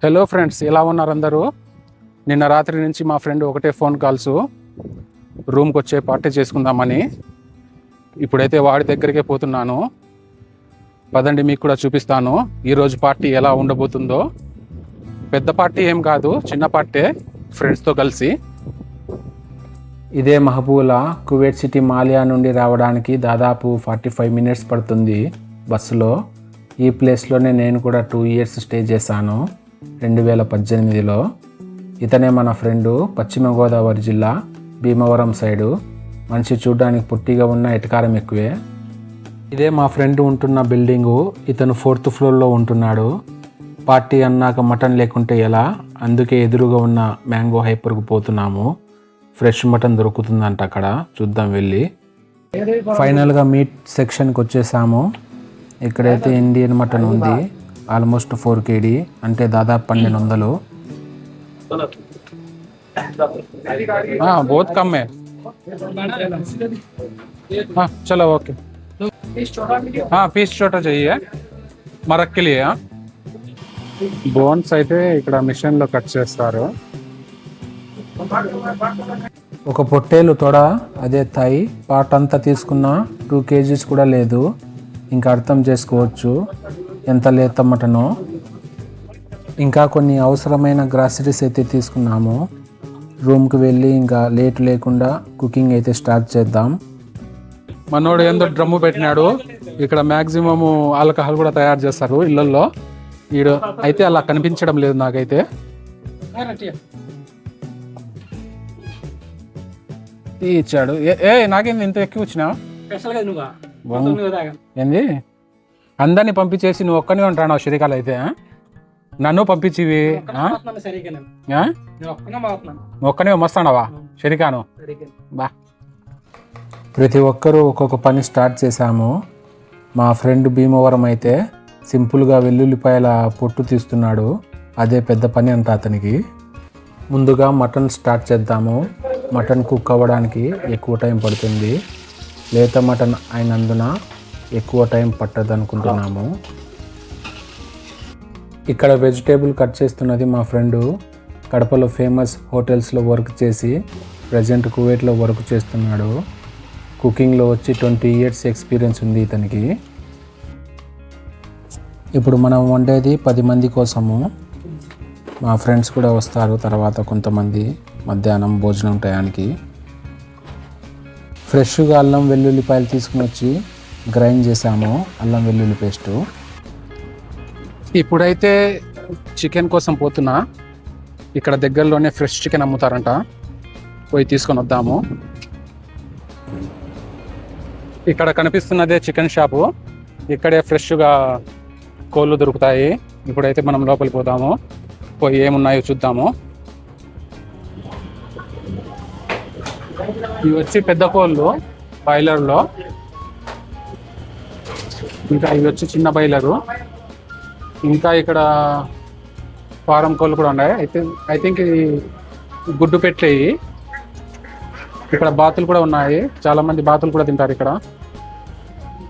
Hello friends, ఎలా ఉన్నారు అందరూ? నిన్న రాత్రి నుంచి మా ఫ్రెండ్ ఒకటే ఫోన్ కాల్స్, రూమ్కి వచ్చే పార్టీ చేసుకుందామని. ఇప్పుడైతే వాడి దగ్గరికే పోతున్నాను. పదండి, మీకు కూడా చూపిస్తాను ఈరోజు పార్టీ ఎలా ఉండబోతుందో. పెద్ద పార్టీ ఏం కాదు, చిన్న పార్టీ, ఫ్రెండ్స్తో కలిసి. ఇదే మహబూలా, కువైట్ సిటీ మాలియా నుండి రావడానికి దాదాపు 45 మినిట్స్ పడుతుంది బస్సులో. ఈ ప్లేస్లోనే నేను కూడా 2 ఇయర్స్ స్టే చేశాను 2018లో. ఇతనే మన ఫ్రెండు, పశ్చిమ గోదావరి జిల్లా భీమవరం సైడు. మనిషి చూడ్డానికి పొట్టిగా ఉన్న ఎటకారం ఎక్కువే. ఇదే మా ఫ్రెండ్ ఉంటున్న బిల్డింగు. ఇతను 4th ఫ్లోర్లో ఉంటున్నాడు. పార్టీ అన్నాక మటన్ లేకుంటే ఎలా, అందుకే ఎదురుగా ఉన్న మ్యాంగో హైపర్కు పోతున్నాము. ఫ్రెష్ మటన్ దొరుకుతుందంట అక్కడ, చూద్దాం వెళ్ళి. ఫైనల్గా మీట్ సెక్షన్కి వచ్చేసాము. ఇక్కడైతే ఇండియన్ మటన్ ఉంది, ఆల్మోస్ట్ 4 kg, అంటే దాదాపు 1200. बहुत कम है। हाँ चलो ओके। हाँ पीस छोटा चाहिए मरक के लिए। బోన్స్ అయితే ఇక్కడ మిషన్లో కట్ చేస్తారు. ఒక పొట్టేలు తొడ, అదే థాయ్ పార్ట్ అంతా తీసుకున్న 2 kgs కూడా లేదు. ఇంకా అర్థం చేసుకోవచ్చు ఎంత లేత మటనో. ఇంకా కొన్ని అవసరమైన గ్రాసరీస్ అయితే తీసుకున్నాము. రూమ్కి వెళ్ళి ఇంకా లేట్ లేకుండా కుకింగ్ అయితే స్టార్ట్ చేద్దాం. మనోడు ఏందో డ్రమ్ము పెట్టినాడు. ఇక్కడ మ్యాక్సిమము ఆల్కహాల్ కూడా తయారు చేస్తారు ఇళ్ళల్లో. ఈడు అయితే అలా కనిపించడం లేదు నాకైతే. ఇచ్చాడు. నాకేంది ఇంత ఎక్కువ వచ్చినావు? ఏంది అందరినీ పంపించేసి నువ్వు ఒక్కనే ఉంటాను షరికాలు అయితే? నన్ను పంపించివి ఒక్కనే మస్తానవా షరికాను? బా, ప్రతి ఒక్కరూ ఒక్కొక్క పని స్టార్ట్ చేశాము. మా ఫ్రెండ్ భీమవరం అయితే సింపుల్గా వెల్లుల్లిపాయల పొట్టు తీస్తున్నాడు. అదే పెద్ద పని అంట అతనికి. ముందుగా మటన్ స్టార్ట్ చేద్దాము. మటన్ కుక్ అవ్వడానికి ఎక్కువ టైం పడుతుంది. లేత మటన్ అయినందున ఎక్కువ టైం పట్టదు అనుకుంటున్నాము. ఇక్కడ వెజిటేబుల్ కట్ చేస్తున్నది మా ఫ్రెండు. కడపలో ఫేమస్ హోటల్స్లో వర్క్ చేసి ప్రజెంట్ కువైట్లో వర్క్ చేస్తున్నాడు. కుకింగ్లో వచ్చి 20 ఇయర్స్ ఎక్స్పీరియన్స్ ఉంది ఇతనికి. ఇప్పుడు మనం వండేది 10 మంది కోసము. మా ఫ్రెండ్స్ కూడా వస్తారు తర్వాత కొంతమంది మధ్యాహ్నం భోజనం టయానికి. ఫ్రెష్గా అల్లం వెల్లుల్లిపాయలు తీసుకుని వచ్చి గ్రైండ్ చేసాము, అల్లం వెల్లుల్లి పేస్టు. ఇప్పుడైతే చికెన్ కోసం పోతున్నా. ఇక్కడ దగ్గరలోనే ఫ్రెష్ చికెన్ అమ్ముతారంట, పోయి తీసుకొని వద్దాము. ఇక్కడ కనిపిస్తున్నదే చికెన్ షాపు. ఇక్కడే ఫ్రెష్గా కోళ్ళు దొరుకుతాయి. ఇప్పుడైతే మనం లోపలికి పోదాము, పోయి ఏమున్నాయో చూద్దాము. ఇవి వచ్చి పెద్ద కోళ్ళు బాయిలర్లో, ఇంకా ఇవి వచ్చి చిన్న బాయిలరు. ఇంకా ఇక్కడ ఫారం కోళ్ళు కూడా ఉన్నాయి. ఐ థింక్ ఇది గుడ్డు పెట్టేవి. ఇక్కడ బాతులు కూడా ఉన్నాయి, చాలామంది బాతులు కూడా తింటారు ఇక్కడ.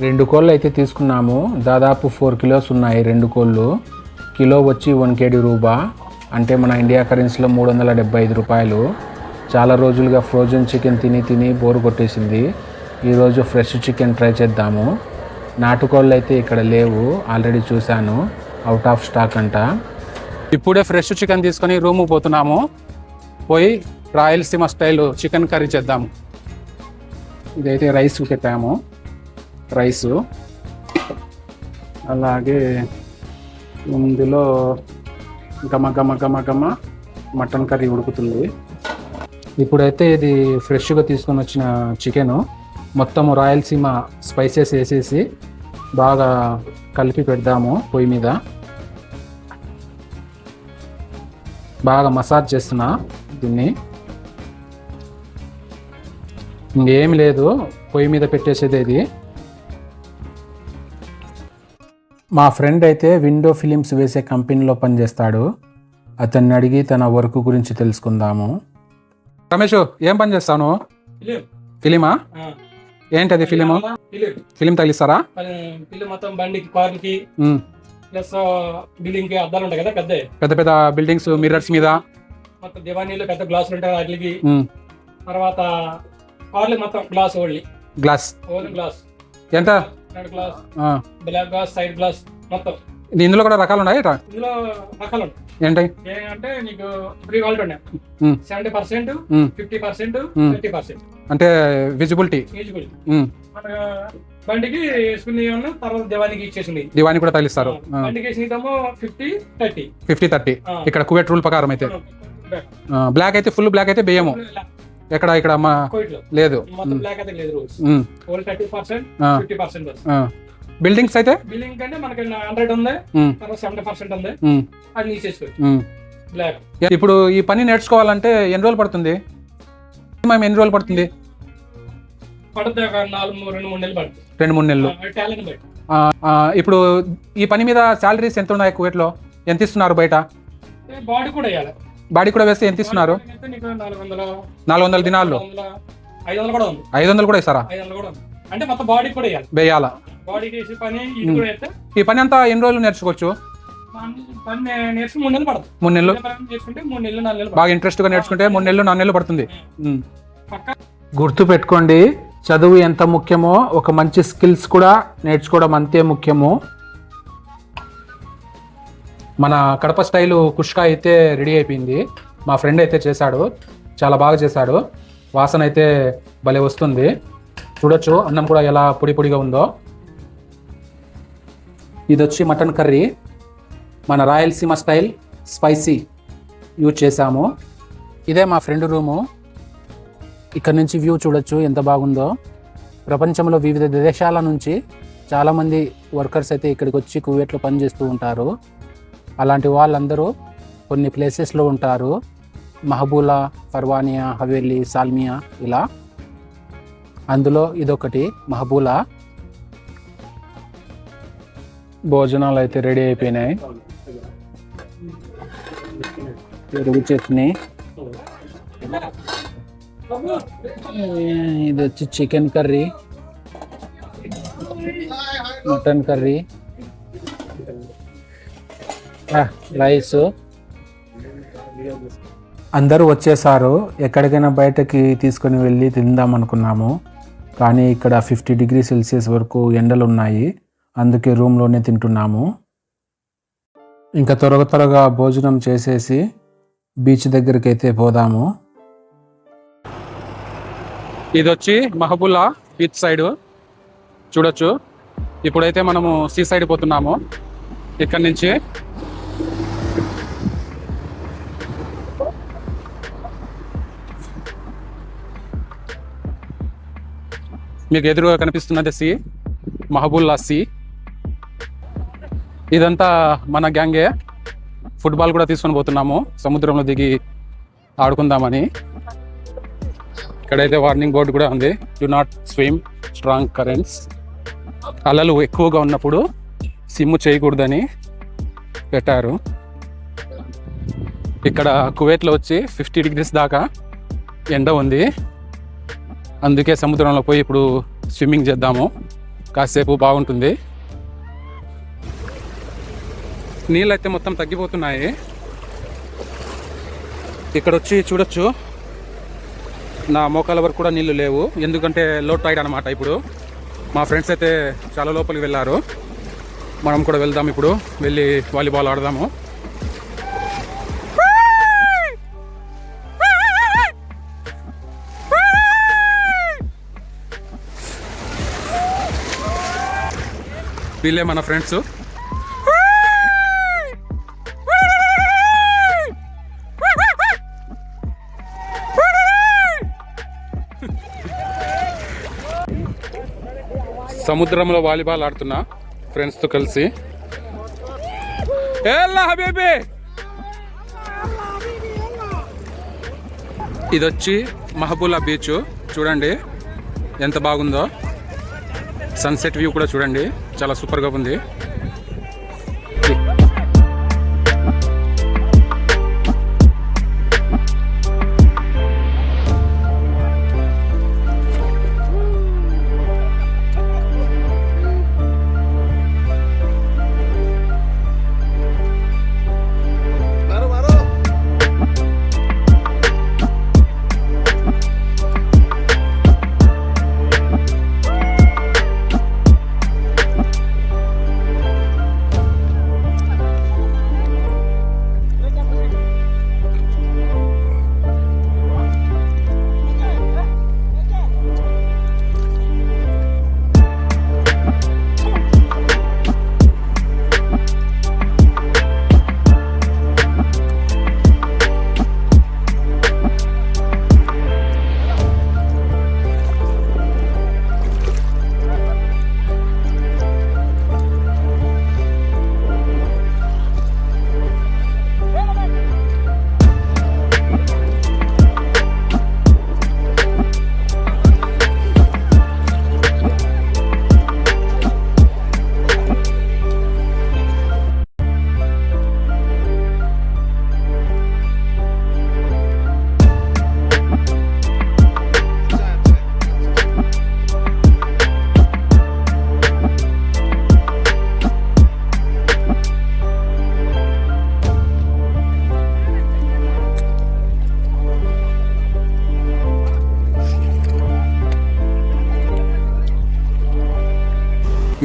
2 కోళ్ళు అయితే తీసుకున్నాము. దాదాపు 4 kilos ఉన్నాయి 2 కోళ్ళు. కిలో వచ్చి 1 kg రూబా, అంటే మన ఇండియా కరెన్సీలో 375 రూపాయలు. చాలా రోజులుగా ఫ్రోజన్ చికెన్ తిని తిని బోరు కొట్టేసింది. ఈరోజు ఫ్రెష్ చికెన్ ట్రై చేద్దాము. నాటుకోళ్ళు అయితే ఇక్కడ లేవు, ఆల్రెడీ చూశాను, అవుట్ ఆఫ్ స్టాక్ అంట. ఇప్పుడే ఫ్రెష్ చికెన్ తీసుకొని రూమ్కి పోతున్నాము. పోయి రాయలసీమ స్టైల్ చికెన్ కర్రీ చేద్దాము. ఇదైతే రైస్ పెట్టాము, రైసు. అలాగే ఇందులో గమ మటన్ కర్రీ ఉడుకుతుంది. ఇప్పుడైతే ఇది ఫ్రెష్గా తీసుకొని వచ్చిన చికెను మొత్తము రాయలసీమ స్పైసెస్ వేసేసి బాగా కలిపి పెడదాము పొయ్యి మీద. బాగా మసాజ్ చేస్తున్నా దీన్ని. ఇంకేమి లేదు, పొయ్యి మీద పెట్టేసేది ఇది. మా ఫ్రెండ్ అయితే విండో ఫిలిమ్స్ వేసే కంపెనీలో పనిచేస్తాడు. అతన్ని అడిగి తన వర్క్ గురించి తెలుసుకుందాము. రమేష్, ఏం పని చేస్తాను? ఫిలిమా? ఏంటది ఫిలిము? ఫిలిం తగిలిస్తారా? మొత్తం బండికి, కార్కి ప్లస్ బిల్డింగ్ కి అద్దాలు ఉంటాయి కదా పెద్ద పెద్ద పెద్ద బిల్డింగ్స్ మిర్రర్స్ మీద మొత్తం దివానీలో పెద్ద గ్లాసులు ఉంటాయి వాటికి. తర్వాత కార్లు మొత్తం గ్లాస్ ఓన్లీ గ్లాస్ గ్లాస్ ఎంత? Glass, black glass, side glass మొత్తం. ఇందులో కూడా రకాలు ఉన్నాయి. ఇందులో రకాలు ఉంటాయి. ఏంటి అంటే నీకు 3 క్వాలిటీ ఉన్నాయి. 70%, 50%, 30%. అంటే విజిబిలిటీ బండికి వేసుకుని తర్వాత దివానికి ఇచ్చేసింది. దివాని కూడా తగిలిస్తారు. బండికి వేసినేమో 50-30. 50-30 ఇక్కడ కువైట్ రూల్ ప్రకారం అయితే. బ్లాక్ అయితే ఫుల్ బ్లాక్ అయితే బియ్యము ఎక్కడ ఇక్కడ లేదు. బ్లాక్ అయితే లేదు. 30%, 50%. బిల్డింగ్స్ అయితే బిల్డింగ్ అంటే మనకి 100 ఉంది, తర్వాత 70% ఉంది. అది తీసేసుకోవచ్చు బ్లాక్. ఇప్పుడు ఈ పని నేర్చుకోవాలంటే ఎన్ని రోజులు పడుతుంది? ఎన్ని రోజులు పడుతుంది? పడుతుంది ఒక 2-3 నెలలు పడుతుంది. 2-3 నెలలు. ఇప్పుడు ఈ పని మీద సాలరీస్ ఎంత ఉన్నాయి కువైట్ లో? ఎంత ఇస్తున్నారు బయట? బాడీ కూడా వేయాలి. బాడీ కూడా వేస్తే ఎంత ఇస్తున్నారు? 400 దినాల్లో 500 కూడా ఉంది. 500 కూడా ఇస్తారా? 500 కూడా ఉంది. అంటే మొత్తం బాడీ కూడా వేయాలా? బాడీకి వేసే పని ఇది కూడా వేస్తే. ఈ పని అంతా ఎన్ని రోజులు నేర్చుకోవచ్చు? పని నేర్చుకుని 3 నెలలు పడుతుంది. 3 నెలలు నేర్చుకుంటే 3 నెలలు 4 నెలలు బాగా ఇంట్రెస్ట్ గా నేర్చుకుంటే 3 నెలలు 4 నెలలు పడుతుంది. గుర్తు పెట్టుకోండి, చదువు ఎంత ముఖ్యమో ఒక మంచి స్కిల్స్ కూడా నేర్చుకోవడం అంతే ముఖ్యము. మన కడప స్టైలు కుష్కా అయితే రెడీ అయిపోయింది. మా ఫ్రెండ్ అయితే చేశాడు, చాలా బాగా చేశాడు. వాసన అయితే భలే వస్తుంది. చూడొచ్చు అన్నం కూడా ఎలా పొడి పొడిగా ఉందో. ఇది వచ్చి మటన్ కర్రీ, మన రాయలసీమ స్టైల్ స్పైసీ యూజ్ చేసాము. ఇదే మా ఫ్రెండ్ రూము. ఇక్కడ నుంచి వ్యూ చూడొచ్చు ఎంత బాగుందో. ప్రపంచంలో వివిధ దేశాల నుంచి చాలామంది వర్కర్స్ అయితే ఇక్కడికి వచ్చి కువైట్లో పనిచేస్తూ ఉంటారు. అలాంటి వాళ్ళందరూ కొన్ని ప్లేసెస్లో ఉంటారు. మహబూలా, ఫర్వానియా, హవేలీ, సాల్మియా ఇలా. అందులో ఇదొకటి మహబూలా. భోజనాలు అయితే రెడీ అయిపోయినాయి. పెరుగు చట్నీ, ఇది వచ్చి chicken curry, mutton curry, rice. అందరూ వచ్చేసారు. ఎక్కడికైనా బయటకి తీసుకొని వెళ్ళి తిందాం అనుకున్నాము, కానీ ఇక్కడ 50 డిగ్రీ సెల్సియస్ వరకు ఎండలు ఉన్నాయి. అందుకే రూమ్లోనే తింటున్నాము. ఇంకా త్వరగా భోజనం చేసేసి బీచ్ దగ్గరికి అయితే పోదాము. ఇది వచ్చి మహబూలా బీచ్ సైడ్ చూడొచ్చు. ఇప్పుడైతే మనము సీ సైడ్ పోతున్నాము. ఇక్కడ నుంచి మీకు ఎదురుగా కనిపిస్తున్నది సీ, మహబూలా సీ. ఇదంతా మన గ్యాంగే. ఫుట్బాల్ కూడా తీసుకొని పోతున్నాము సముద్రంలో దిగి ఆడుకుందామని. ఇక్కడైతే వార్నింగ్ బోర్డు కూడా ఉంది, do not swim strong currents. అలలు ఎక్కువగా ఉన్నప్పుడు స్విమ్ చేయకూడదని పెట్టారు. ఇక్కడ కువైట్లో వచ్చి 50 డిగ్రీస్ దాకా ఎండ ఉంది. అందుకే సముద్రంలో పోయి ఇప్పుడు స్విమ్మింగ్ చేద్దాము, కాసేపు బాగుంటుంది. నీళ్ళు అయితే మొత్తం తగ్గిపోతున్నాయి. ఇక్కడ వచ్చి చూడొచ్చు, నా మోకాల వరకు కూడా నీళ్లు లేవు, ఎందుకంటే లో టైడ్ అనమాట. ఇప్పుడు మా ఫ్రెండ్స్ అయితే చాలా లోపలికి వెళ్ళారు. మనం కూడా వెళ్దాం, ఇప్పుడు వెళ్ళి వాలీబాల్ ఆడదాము. వీళ్ళే మన ఫ్రెండ్స్. సముద్రంలో వాలీబాల్ ఆడుతున్నా ఫ్రెండ్స్తో కలిసి. ఇది వచ్చి మహబూలా బీచ్ చూడండి ఎంత బాగుందో. సన్సెట్ వ్యూ కూడా చూడండి, చాలా సూపర్గా ఉంది.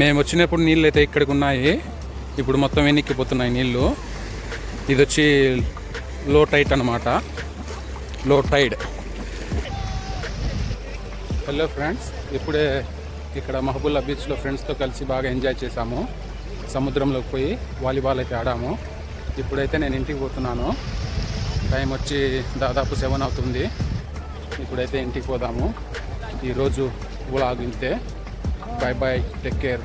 మేము వచ్చినప్పుడు నీళ్ళు అయితే ఇక్కడికి ఉన్నాయి, ఇప్పుడు మొత్తం వెనక్కిపోతున్నాయి నీళ్ళు. ఇది వచ్చి లో టైడ్ అనమాట, లో టైడ్. హలో ఫ్రెండ్స్, ఇప్పుడే ఇక్కడ మహబూల్లా బీచ్లో ఫ్రెండ్స్తో కలిసి బాగా ఎంజాయ్ చేశాము. సముద్రంలోకి పోయి వాలీబాల్ అయితే ఆడాము. ఇప్పుడైతే నేను ఇంటికి పోతున్నాను. టైం వచ్చి దాదాపు 7 అవుతుంది. ఇప్పుడైతే ఇంటికి పోదాము. ఈరోజు వ్లాగ్ ఇంతే. Bye bye, take care.